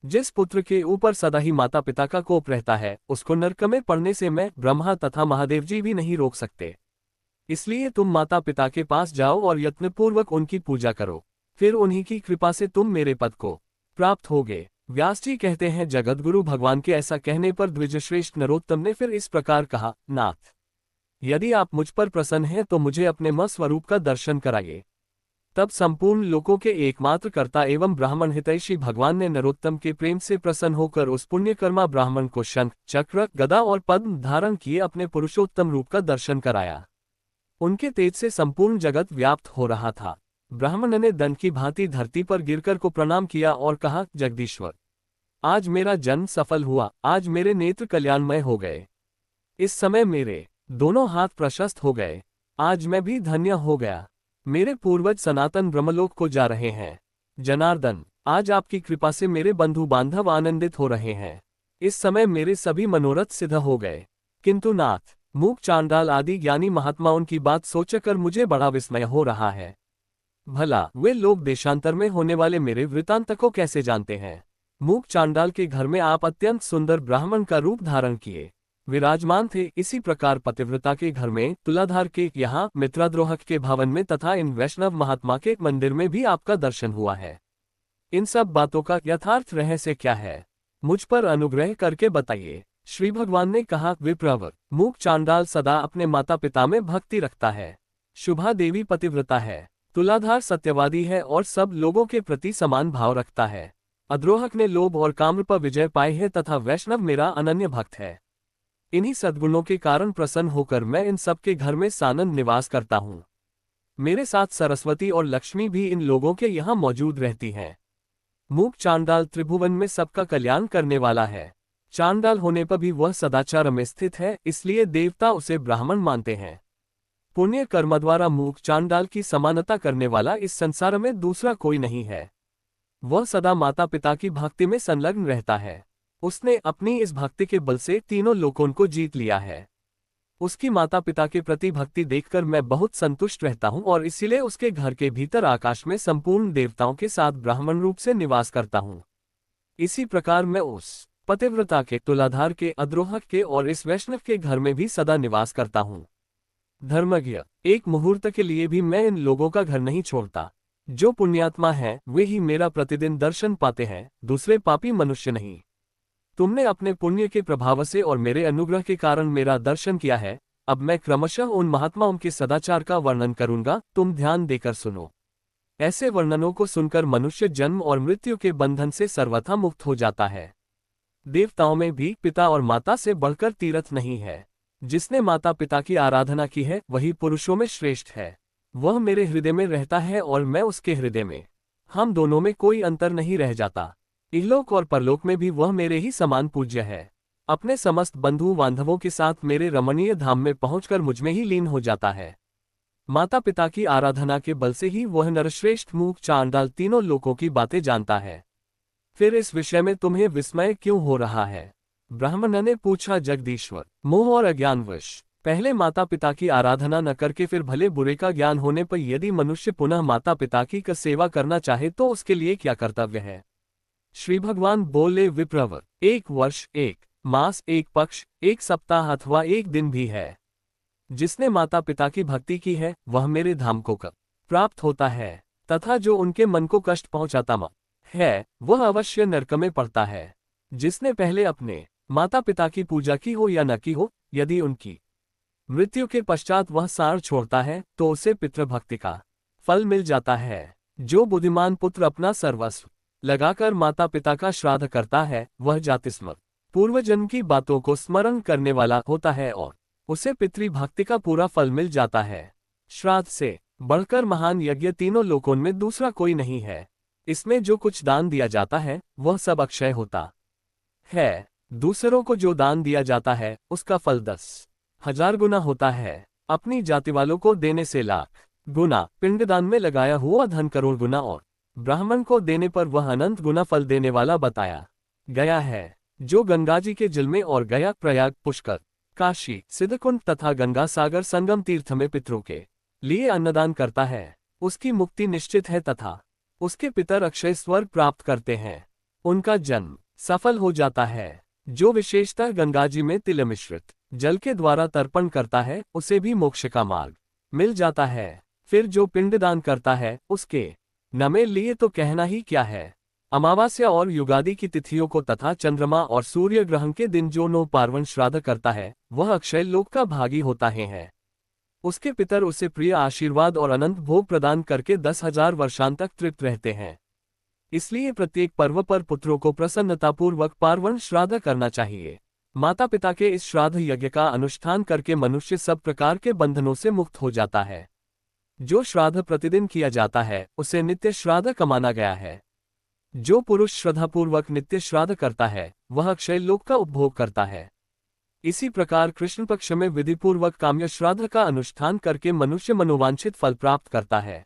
A: जिस पुत्र के ऊपर सदा ही माता पिता का कोप रहता है, उसको नरक में पड़ने से मैं, ब्रह्मा तथा महादेव जी भी नहीं रोक सकते। इसलिए तुम माता पिता के पास जाओ और यत्नपूर्वक उनकी पूजा करो, फिर उन्हीं की कृपा से तुम मेरे पद को प्राप्त होगे। व्यास जी कहते हैं, जगतगुरु भगवान के ऐसा कहने पर द्विजश्रेष्ठ नरोत्तम ने फिर इस प्रकार कहा, नाथ, यदि आप मुझ पर प्रसन्न हैं तो मुझे अपने म स्वरूप का दर्शन कराइए। तब संपूर्ण लोकों के एकमात्र कर्ता एवं ब्राह्मण हितैषी भगवान ने नरोत्तम के प्रेम से प्रसन्न होकर उस पुण्यकर्मा ब्राह्मण को शंख, चक्र, गदा और पद्म धारण किए अपने पुरुषोत्तम रूप का दर्शन कराया। उनके तेज से संपूर्ण जगत व्याप्त हो रहा था। ब्राह्मण ने दंड की भांति धरती पर गिरकर को प्रणाम किया और कहा, जगदीश्वर, आज मेरा जन्म सफल हुआ, आज मेरे नेत्र कल्याणमय हो गए। इस समय मेरे दोनों हाथ प्रशस्त हो गए, आज मैं भी धन्य हो गया। मेरे पूर्वज सनातन ब्रह्मलोक को जा रहे हैं। जनार्दन, आज आपकी कृपा से मेरे बंधु बांधव आनंदित हो रहे हैं। इस समय मेरे सभी मनोरथ सिद्ध हो गए। किंतु नाथ, मूक, चांडाल आदि ज्ञानी महात्माओं की बात सोचकर मुझे बड़ा विस्मय हो रहा है। भला वे लोग देशांतर में होने वाले मेरे वृतांत को कैसे जानते हैं? मूक चांडाल के घर में आप अत्यंत सुंदर ब्राह्मण का रूप धारण किए विराजमान थे। इसी प्रकार पतिव्रता के घर में, तुलाधार के यहाँ, मित्राद्रोहक के भवन में तथा इन वैष्णव महात्मा के मंदिर में भी आपका दर्शन हुआ है। इन सब बातों का यथार्थ रहस्य क्या है? मुझ पर अनुग्रह करके बताइए। श्री भगवान ने कहा, विप्रवर, मूक चांडाल सदा अपने माता पिता में भक्ति रखता है। शुभा देवी पतिव्रता है। तुलाधार सत्यवादी है और सब लोगों के प्रति समान भाव रखता है। अद्रोहक ने लोभ और काम पर विजय पाई है तथा वैष्णव मेरा अनन्य भक्त है। इन्हीं सद्गुणों के कारण प्रसन्न होकर मैं इन सब के घर में सानंद निवास करता हूँ। मेरे साथ सरस्वती और लक्ष्मी भी इन लोगों के यहाँ मौजूद रहती हैं। मूक चांडाल त्रिभुवन में सबका कल्याण करने वाला है। चांडाल होने पर भी वह सदाचार में स्थित है, इसलिए देवता उसे ब्राह्मण मानते हैं। पुण्य कर्म द्वारा मूक चांडाल की समानता करने वाला इस संसार में दूसरा कोई नहीं है। वह सदा माता पिता की भक्ति में संलग्न रहता है। उसने अपनी इस भक्ति के बल से तीनों लोकों को जीत लिया है। उसकी माता पिता के प्रति भक्ति देखकर मैं बहुत संतुष्ट रहता हूँ और इसीलिए उसके घर के भीतर आकाश में संपूर्ण देवताओं के साथ ब्राह्मण रूप से निवास करता हूँ। इसी प्रकार मैं उस पतिव्रता के, तुलाधार के, अद्रोहक के और इस वैष्णव के घर में भी सदा निवास करता हूँ। धर्मज्ञ, एक मुहूर्त के लिए भी मैं इन लोगों का घर नहीं छोड़ता। जो पुण्यात्मा है वे ही मेरा प्रतिदिन दर्शन पाते हैं, दूसरे पापी मनुष्य नहीं। तुमने अपने पुण्य के प्रभाव से और मेरे अनुग्रह के कारण मेरा दर्शन किया है। अब मैं क्रमशः उन महात्माओं के सदाचार का वर्णन करूंगा, तुम ध्यान देकर सुनो। ऐसे वर्णनों को सुनकर मनुष्य जन्म और मृत्यु के बंधन से सर्वथा मुक्त हो जाता है। देवताओं में भी पिता और माता से बढ़कर तीर्थ नहीं है। जिसने माता पिता की आराधना की है वही पुरुषों में श्रेष्ठ है। वह मेरे हृदय में रहता है और मैं उसके हृदय में। हम दोनों में कोई अंतर नहीं रह जाता। इहलोक और परलोक में भी वह मेरे ही समान पूज्य है। अपने समस्त बंधु बांधवों के साथ मेरे रमणीय धाम में पहुंचकर मुझमें ही लीन हो जाता है। माता पिता की आराधना के बल से ही वह नरश्रेष्ठ मूक चांडाल तीनों लोकों की बातें जानता है। फिर इस विषय में तुम्हें विस्मय क्यों हो रहा है? ब्राह्मण ने पूछा, जगदीश्वर, मोह और अज्ञानवश पहले माता पिता की आराधना न करके फिर भले बुरे का ज्ञान होने पर यदि मनुष्य पुनः माता पिता की सेवा करना चाहे तो उसके लिए क्या कर्तव्य है? श्री भगवान बोले, विप्रवर, 1 वर्ष, 1 मास, 1 पक्ष, 1 सप्ताह अथवा 1 दिन भी है। जिसने माता पिता की भक्ति की है वह मेरे धाम को प्राप्त होता है, तथा जो उनके मन को कष्ट पहुंचाता है वह अवश्य नरक में पड़ता है। जिसने पहले अपने माता पिता की पूजा की हो या न की हो, यदि उनकी मृत्यु के पश्चात वह सार छोड़ता है तो उसे पितृभक्ति का फल मिल जाता है। जो बुद्धिमान पुत्र अपना सर्वस्व लगाकर माता पिता का श्राद्ध करता है वह जातिस्मृत पूर्वजन्म की बातों को स्मरण करने वाला होता है और उसे पितृभक्ति का पूरा फल मिल जाता है। श्राद्ध से बढ़कर महान यज्ञ तीनों लोकों में दूसरा कोई नहीं है। इसमें जो कुछ दान दिया जाता है वह सब अक्षय होता है। दूसरों को जो दान दिया जाता है उसका फल 10,000 गुना होता है। अपनी जाति वालों को देने से लाख गुना, पिंडदान में लगाया हुआ धन करोड़ गुना और ब्राह्मण को देने पर वह अनंत गुना फल देने वाला बताया गया है। जो गंगा जी के जल में और गया, प्रयाग, पुष्कर, काशी, सिद्धकुंड तथा गंगा सागर संगम तीर्थ में पितरों के लिए अन्नदान करता है, उसकी मुक्ति निश्चित है तथा उसके पितर अक्षय स्वर्ग प्राप्त करते हैं। उनका जन्म सफल हो जाता है। जो विशेषतः गंगा जी में तिल मिश्रित जल के द्वारा तर्पण करता है, उसे भी मोक्ष का मार्ग मिल जाता है। फिर जो पिंडदान करता है, उसके नमे लिए तो कहना ही क्या है। अमावस्या और युगादि की तिथियों को तथा चंद्रमा और सूर्य ग्रहण के दिन जो नो पार्वण श्राद्ध करता है, वह अक्षय लोक का भागी होता है। उसके पितर उसे प्रिय आशीर्वाद और अनंत भोग प्रदान करके 10,000 वर्षांत तक तृप्त रहते हैं। इसलिए प्रत्येक पर्व पर पुत्रों को प्रसन्नतापूर्वक पार्वण श्राद्ध करना चाहिए। माता पिता के इस श्राद्ध यज्ञ का अनुष्ठान करके मनुष्य सब प्रकार के बंधनों से मुक्त हो जाता है। जो श्राद्ध प्रतिदिन किया जाता है, उसे नित्य श्राद्ध कमाना गया है। जो पुरुष श्रद्धापूर्वक नित्य श्राद्ध करता है, वह अक्षय लोक का उपभोग करता है। इसी प्रकार कृष्ण पक्ष में विधिपूर्वक काम्य श्राद्ध का अनुष्ठान करके मनुष्य मनोवांछित फल प्राप्त करता है।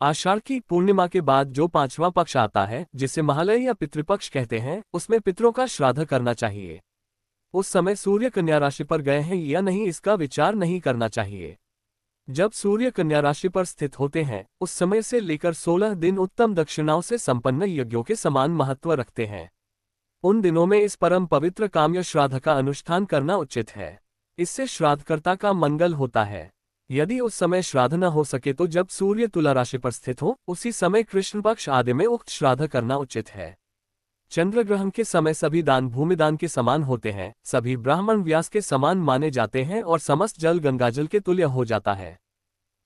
A: आषाढ़ की पूर्णिमा के बाद जो 5वां पक्ष आता है, जिसे महालय या पितृपक्ष कहते हैं, उसमें पितरों का श्राद्ध करना चाहिए। उस समय सूर्य कन्या राशि पर गए हैं या नहीं, इसका विचार नहीं करना चाहिए। जब सूर्य कन्या राशि पर स्थित होते हैं, उस समय से लेकर 16 दिन उत्तम दक्षिणाओं से संपन्न यज्ञों के समान महत्व रखते हैं। उन दिनों में इस परम पवित्र काम्य श्राद्ध का अनुष्ठान करना उचित है। इससे श्राद्धकर्ता का मंगल होता है। यदि उस समय श्राद्ध न हो सके तो जब सूर्य तुला राशि पर स्थित हो, उसी समय कृष्ण पक्ष आदि में उक्त श्राद्ध करना उचित है। चंद्र ग्रहण के समय सभी दान भूमिदान के समान होते हैं, सभी ब्राह्मण व्यास के समान माने जाते हैं और समस्त जल गंगाजल के तुल्य हो जाता है।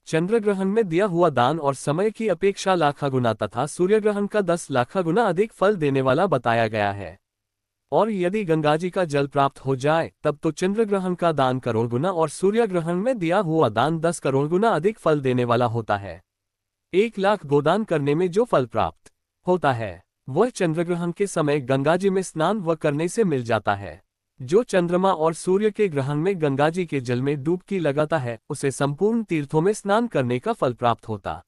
A: चंद्र ग्रहण में दिया हुआ दान और समय की अपेक्षा लाखा गुना तथा सूर्य ग्रहण का 10 लाख गुना अधिक फल देने वाला बताया गया है। और यदि गंगाजी का जल प्राप्त हो जाए, तब तो चंद्र ग्रहण का दान करोड़ गुना और सूर्य ग्रहण में दिया हुआ दान 10 करोड़ गुना अधिक फल देने वाला होता है। 1 लाख गोदान करने में जो फल प्राप्त होता है, वह चंद्रग्रहण के समय गंगाजी में स्नान व करने से मिल जाता है। जो चंद्रमा और सूर्य के ग्रहण में गंगाजी के जल में डुबकी लगाता है, उसे संपूर्ण तीर्थों में स्नान करने का फल प्राप्त होता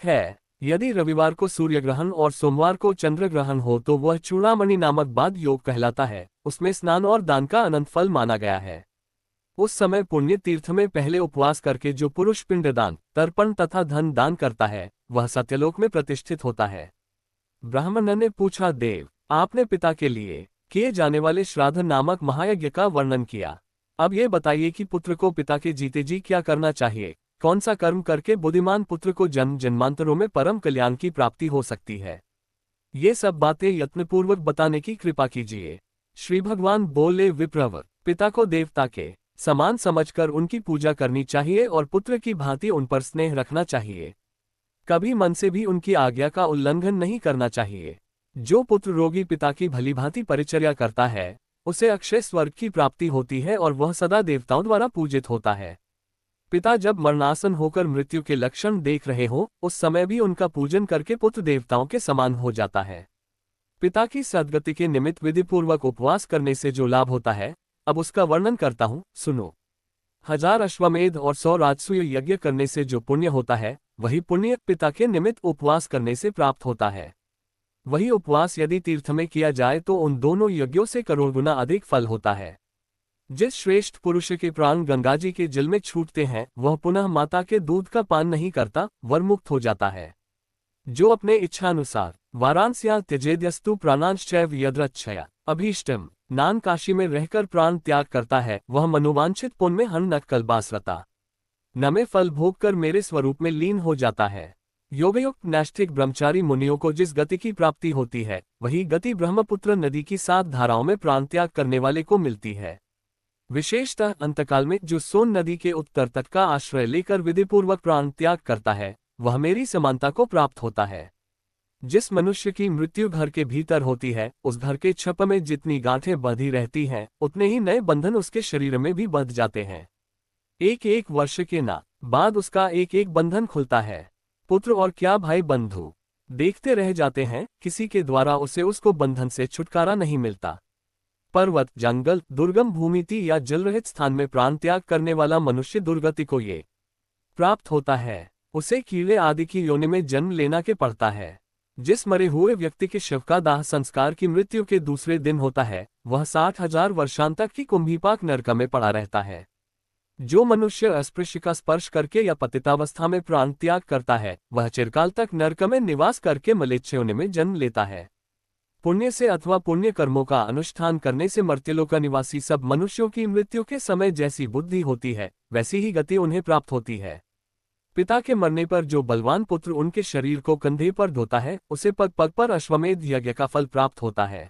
A: है। यदि रविवार को सूर्य ग्रहण और सोमवार को चंद्र ग्रहण हो तो वह चूड़ामणि नामक बाद योग कहलाता है। उसमें स्नान और दान का अनंत फल माना गया है। उस समय पुण्य तीर्थ में पहले उपवास करके जो पुरुष पिंडदान, तर्पण तथा धन दान करता है, वह सत्यलोक में प्रतिष्ठित होता है। ब्राह्मण ने पूछा, देव, आपने पिता के लिए किए जाने वाले श्राद्ध नामक महायज्ञ का वर्णन किया। अब ये बताइए कि पुत्र को पिता के जीते जी क्या करना चाहिए, कौन सा कर्म करके बुद्धिमान पुत्र को जन्म जन्मांतरों में परम कल्याण की प्राप्ति हो सकती है। ये सब बातें यत्नपूर्वक बताने की कृपा कीजिए। श्री भगवान बोले, विप्रवर, पिता को देवता के समान समझकर उनकी पूजा करनी चाहिए और पुत्र की भांति उन पर स्नेह रखना चाहिए। कभी मन से भी उनकी आज्ञा का उल्लंघन नहीं करना चाहिए। जो पुत्र रोगी पिता की भलीभांति परिचर्या करता है, उसे अक्षय स्वर्ग की प्राप्ति होती है और वह सदा देवताओं द्वारा पूजित होता है। पिता जब मरणासन होकर मृत्यु के लक्षण देख रहे हो, उस समय भी उनका पूजन करके पुत्र देवताओं के समान हो जाता है। पिता की सद्गति के निमित्त विधिपूर्वक उपवास करने से जो लाभ होता है, अब उसका वर्णन करता हूँ, सुनो। 1000 अश्वमेध और 100 राजसूय यज्ञ करने से जो पुण्य होता है, वही पुण्य पिता के निमित्त उपवास करने से प्राप्त होता है। वही उपवास यदि तीर्थ में किया जाए तो उन दोनों यज्ञों से करोड़ गुना अधिक फल होता है। जिस श्रेष्ठ पुरुष के प्राण गंगाजी के जल में छूटते हैं, वह पुनः माता के दूध का पान नहीं करता, वरमुक्त हो जाता है। जो अपने इच्छानुसार वाराणस्या त्यजेद्यस्तु प्राणांश्चैव यद्रच्छया अभीष्टम नान काशी में रहकर प्राण त्याग करता है, वह मनोवांछित पुण्य में हन नक्कलबासरता नमे फल भोग कर मेरे स्वरूप में लीन हो जाता है। योगयुक्त नैष्ठिक ब्रह्मचारी मुनियों को जिस गति की प्राप्ति होती है, वही गति ब्रह्मपुत्र नदी की 7 धाराओं में प्राण त्याग करने वाले को मिलती है। विशेषतः अंतकाल में जो सोन नदी के उत्तर तट का आश्रय लेकर विधिपूर्वक प्राण त्याग करता है, वह मेरी समानता को प्राप्त होता है। जिस मनुष्य की मृत्यु घर के भीतर होती है, उस घर के छप में जितनी गांठें बंधी रहती हैं, उतने ही नए बंधन उसके शरीर में भी बंध जाते हैं। 1-1 वर्ष के बाद उसका एक बंधन खुलता है। पुत्र और क्या भाई बंधु देखते रह जाते हैं, किसी के द्वारा उसे उसको बंधन से छुटकारा नहीं मिलता। पर्वत, जंगल, दुर्गम भूमिति या जलरहित स्थान में प्राण त्याग करने वाला मनुष्य दुर्गति को ये प्राप्त होता है। उसे कीड़े आदि की योनि में जन्म लेना के पड़ता है। जिस मरे हुए व्यक्ति के शव का दाह संस्कार की मृत्यु के दूसरे दिन होता है, वह 60,000 वर्षांतक की कुंभीपाक नरक में पड़ा रहता है। जो मनुष्य अस्पृश्य का स्पर्श करके या पतितावस्था में प्राण त्याग करता है, वह चिरकाल तक नरक में निवास करके म्लेच्छ योनि में जन्म लेता है। पुण्य से अथवा पुण्य कर्मों का अनुष्ठान करने से मर्त्यलोक का निवासी सब मनुष्यों की मृत्यु के समय जैसी बुद्धि होती है, वैसी ही गति उन्हें प्राप्त होती है। पिता के मरने पर जो बलवान पुत्र उनके शरीर को कंधे पर ढोता है, उसे पग पग पर अश्वमेध यज्ञ का फल प्राप्त होता है।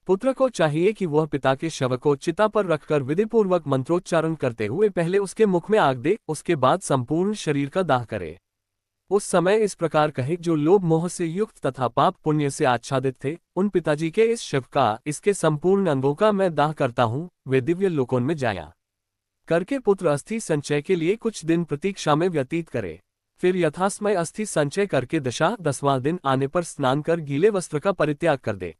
A: पुत्र को चाहिए कि वह पिता के शव को चिता पर रखकर विधिपूर्वक मंत्रोच्चारण करते हुए पहले उसके मुख में आग दे, उसके बाद संपूर्ण शरीर का दाह करे। उस समय इस प्रकार कहे, जो लोभ मोह से युक्त तथा पाप पुण्य से आच्छादित थे, उन पिताजी के इस शव का, इसके संपूर्ण अंगों का मैं दाह करता हूँ, वे दिव्य लोकों में जाया करके पुत्र अस्थि संचय के लिए कुछ दिन प्रतीक्षा में व्यतीत करे। फिर यथासमय अस्थि संचय करके 10वां दिन आने पर स्नान कर गीले वस्त्र का परित्याग कर दे।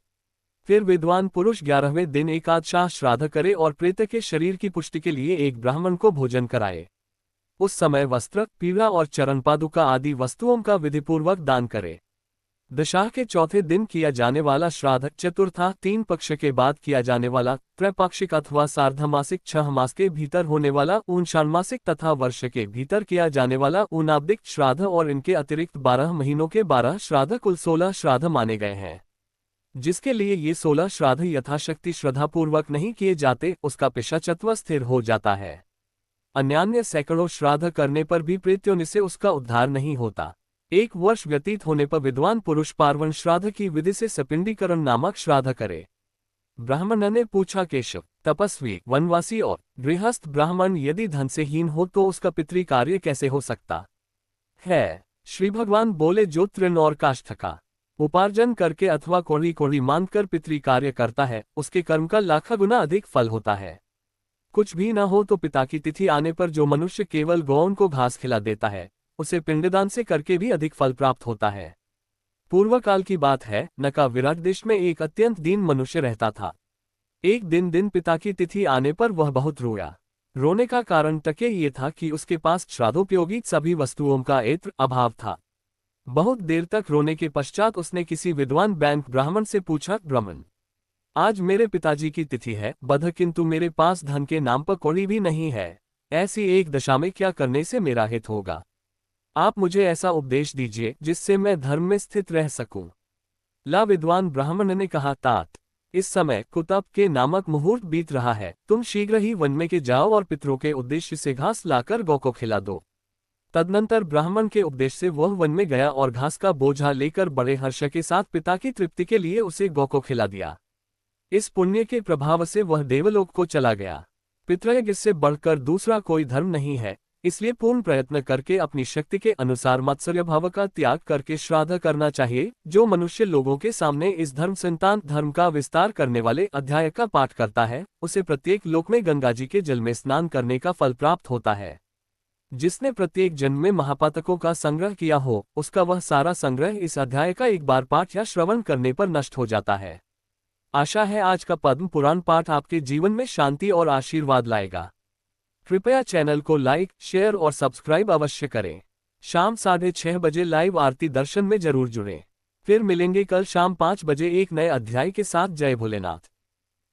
A: फिर विद्वान पुरुष 11वें दिन एकादशाह श्राद्ध करे और प्रेत के शरीर की पुष्टि के लिए एक ब्राह्मण को भोजन कराए। उस समय वस्त्र, पीड़ा और चरण पादुका आदि वस्तुओं का विधिपूर्वक दान करे। दशाह के चौथे दिन किया जाने वाला श्राद्ध, चतुर्था 3 पक्ष के बाद किया जाने वाला, त्रैपाक्षिक अथवा सार्धमासिक 6 मास के भीतर होने वाला, षाण्मासिक तथा वर्ष के भीतर किया जाने वाला ऊनाब्दिक श्राद्ध और इनके अतिरिक्त 12 महीनों के 12 श्राद्ध कुल 16 श्राद्ध माने गए हैं। जिसके लिए ये 16 श्राद्ध यथाशक्ति श्रद्धापूर्वक नहीं किए जाते, उसका पिशाचत्व स्थिर हो जाता है। अन्यान्य सैकड़ों श्राद्ध करने पर भी प्रेत्योनि से उसका उद्धार नहीं होता। 1 वर्ष व्यतीत होने पर विद्वान पुरुष पार्वण श्राद्ध की विधि से सपिंडीकरण नामक श्राद्ध करे। ब्राह्मण ने पूछा, केशव, तपस्वी, वनवासी और गृहस्थ ब्राह्मण यदि धन से हीन हो तो उसका पितृ कार्य कैसे हो सकता है? श्री भगवान बोले, जो तृण और काष्ठ का उपार्जन करके अथवा कोड़ी कोड़ी मानकर पितृ कार्य करता है, उसके कर्म का लाख गुना अधिक फल होता है। कुछ भी न हो तो पिता की तिथि आने पर जो मनुष्य केवल गौओं को घास खिला देता है, उसे पिंडदान से करके भी अधिक फल प्राप्त होता है। पूर्व काल की बात है, नका विराट देश में एक अत्यंत दीन मनुष्य रहता था। एक दिन पिता की तिथि आने पर वह बहुत रोया। रोने का कारण तक ये था कि उसके पास श्राद्धोपयोगी सभी वस्तुओं का अभाव था। बहुत देर तक रोने के पश्चात उसने किसी विद्वान बैंक ब्राह्मण से पूछा, ब्राह्मण, आज मेरे पिताजी की तिथि है, बध किंतु मेरे पास धन के नाम पर कौड़ी भी नहीं है। ऐसी एक दशा में क्या करने से मेरा हित होगा? आप मुझे ऐसा उपदेश दीजिए जिससे मैं धर्म में स्थित रह सकूं। ला विद्वान ब्राह्मण ने कहा, तात, इस समय कुतप के नामक मुहूर्त बीत रहा है, तुम शीघ्र ही वन में के जाओ और पितरों के उद्देश्य से घास लाकर गौ को खिला दो। तदनंतर ब्राह्मण के उपदेश से वह वन में गया और घास का बोझा लेकर बड़े हर्ष के साथ पिता की तृप्ति के लिए उसे गौ को खिला दिया। इस पुण्य के प्रभाव से वह देवलोक को चला गया। पितृयज्ञ से बढ़कर दूसरा कोई धर्म नहीं है, इसलिए पूर्ण प्रयत्न करके अपनी शक्ति के अनुसार मात्सर्य भाव का त्याग करके श्राद्ध करना चाहिए। जो मनुष्य लोगों के सामने इस धर्म संतान धर्म का विस्तार करने वाले अध्याय का पाठ करता है, उसे प्रत्येक लोक में गंगा जी के जल में स्नान करने का फल प्राप्त होता है। जिसने प्रत्येक जन्म में महापातकों का संग्रह किया हो, उसका वह सारा संग्रह इस अध्याय का एक बार पाठ या श्रवण करने पर नष्ट हो जाता है। आशा है आज का पद्म पुराण पाठ आपके जीवन में शांति और आशीर्वाद लाएगा। कृपया चैनल को लाइक, शेयर और सब्सक्राइब अवश्य करें। शाम 6:30 बजे लाइव आरती दर्शन में जरूर जुड़ें। फिर मिलेंगे कल शाम 5 बजे एक नए अध्याय के साथ। जय भोलेनाथ।